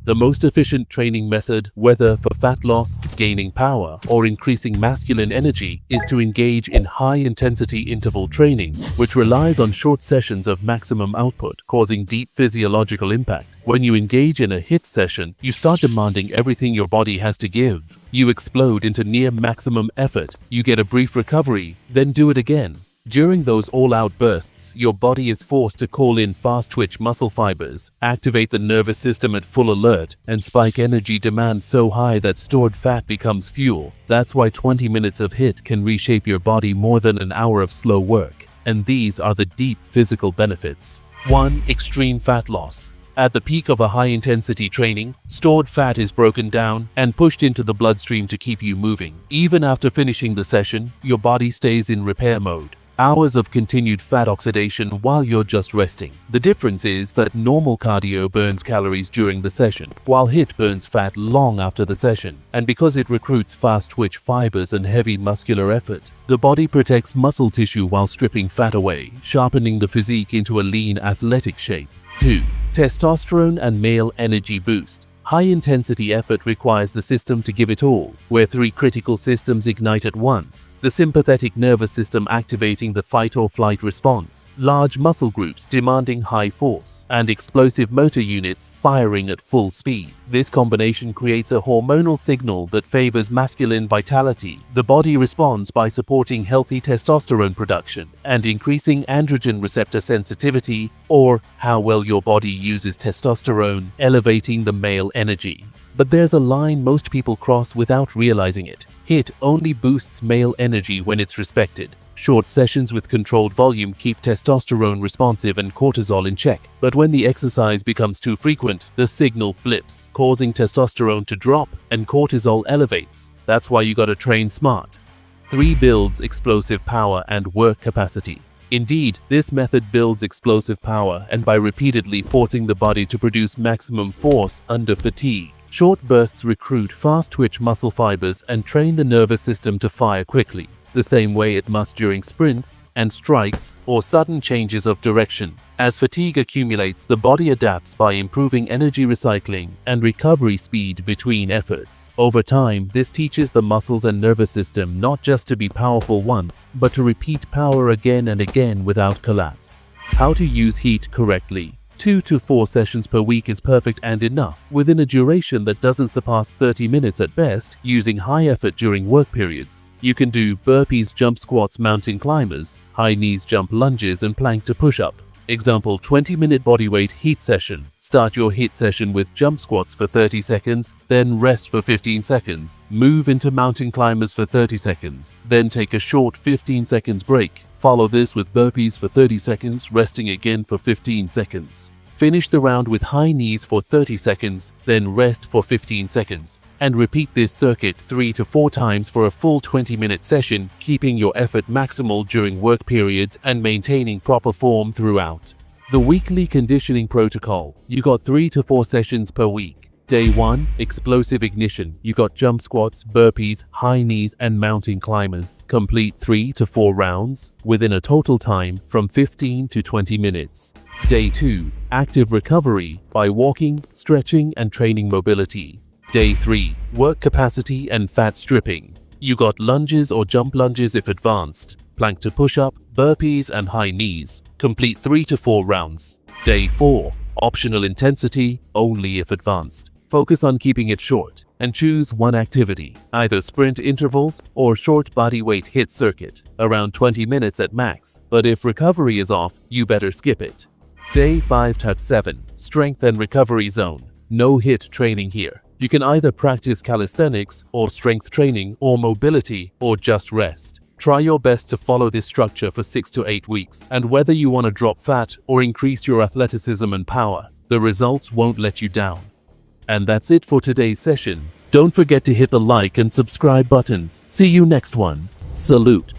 The most efficient training method, whether for fat loss, gaining power, or increasing masculine energy, is to engage in high-intensity interval training, which relies on short sessions of maximum output, causing deep physiological impact. When you engage in a HIIT session, you start demanding everything your body has to give. You explode into near maximum effort, you get a brief recovery, then do it again. During those all-out bursts, your body is forced to call in fast-twitch muscle fibers, activate the nervous system at full alert, and spike energy demand so high that stored fat becomes fuel. That's why 20 minutes of HIIT can reshape your body more than an hour of slow work. And these are the deep physical benefits. 1. Extreme fat loss. At the peak of a high-intensity training, stored fat is broken down and pushed into the bloodstream to keep you moving. Even after finishing the session, your body stays in repair mode. Hours of continued fat oxidation while you're just resting. The difference is that normal cardio burns calories during the session, while HIIT burns fat long after the session. And because it recruits fast-twitch fibers and heavy muscular effort, the body protects muscle tissue while stripping fat away, sharpening the physique into a lean, athletic shape. 2. Testosterone and male energy boost. High-intensity effort requires the system to give it all, where 3 critical systems ignite at once. The sympathetic nervous system activating the fight-or-flight response, large muscle groups demanding high force, and explosive motor units firing at full speed. This combination creates a hormonal signal that favors masculine vitality. The body responds by supporting healthy testosterone production and increasing androgen receptor sensitivity, or how well your body uses testosterone, elevating the male energy. But there's a line most people cross without realizing it. HIIT only boosts male energy when it's respected. Short sessions with controlled volume keep testosterone responsive and cortisol in check. But when the exercise becomes too frequent, the signal flips, causing testosterone to drop and cortisol elevates. That's why you gotta train smart. 3. Builds explosive power and work capacity. Indeed, this method builds explosive power and by repeatedly forcing the body to produce maximum force under fatigue. Short bursts recruit fast-twitch muscle fibers and train the nervous system to fire quickly, the same way it must during sprints and strikes or sudden changes of direction. As fatigue accumulates, the body adapts by improving energy recycling and recovery speed between efforts. Over time, this teaches the muscles and nervous system not just to be powerful once, but to repeat power again and again without collapse. How to use HIIT correctly. 2 to 4 sessions per week is perfect and enough, within a duration that doesn't surpass 30 minutes at best, using high effort during work periods. You can do burpees, jump squats, mountain climbers, high knees, jump lunges, and plank to push-up. Example, 20-minute bodyweight HIIT session. Start your HIIT session with jump squats for 30 seconds, then rest for 15 seconds. Move into mountain climbers for 30 seconds, then take a short 15 seconds break. Follow this with burpees for 30 seconds, resting again for 15 seconds. Finish the round with high knees for 30 seconds, then rest for 15 seconds. And repeat this circuit 3 to 4 times for a full 20-minute session, keeping your effort maximal during work periods and maintaining proper form throughout. The weekly conditioning protocol. You got 3 to 4 sessions per week. Day 1, explosive ignition. You got jump squats, burpees, high knees, and mountain climbers. Complete 3 to 4 rounds within a total time from 15 to 20 minutes. Day 2, active recovery by walking, stretching, and training mobility. Day 3, work capacity and fat stripping. You got lunges or jump lunges if advanced, plank to push-up, burpees, and high knees. Complete 3 to 4 rounds. Day 4, optional intensity only if advanced. Focus on keeping it short and choose one activity, either sprint intervals or short bodyweight HIIT circuit, around 20 minutes at max, but if recovery is off, you better skip it. Day 5 to 7, strength and recovery zone. No HIIT training here. You can either practice calisthenics or strength training or mobility or just rest. Try your best to follow this structure for 6 to 8 weeks, and whether you want to drop fat or increase your athleticism and power, the results won't let you down. And that's it for today's session. Don't forget to hit the like and subscribe buttons. See you next one. Salute.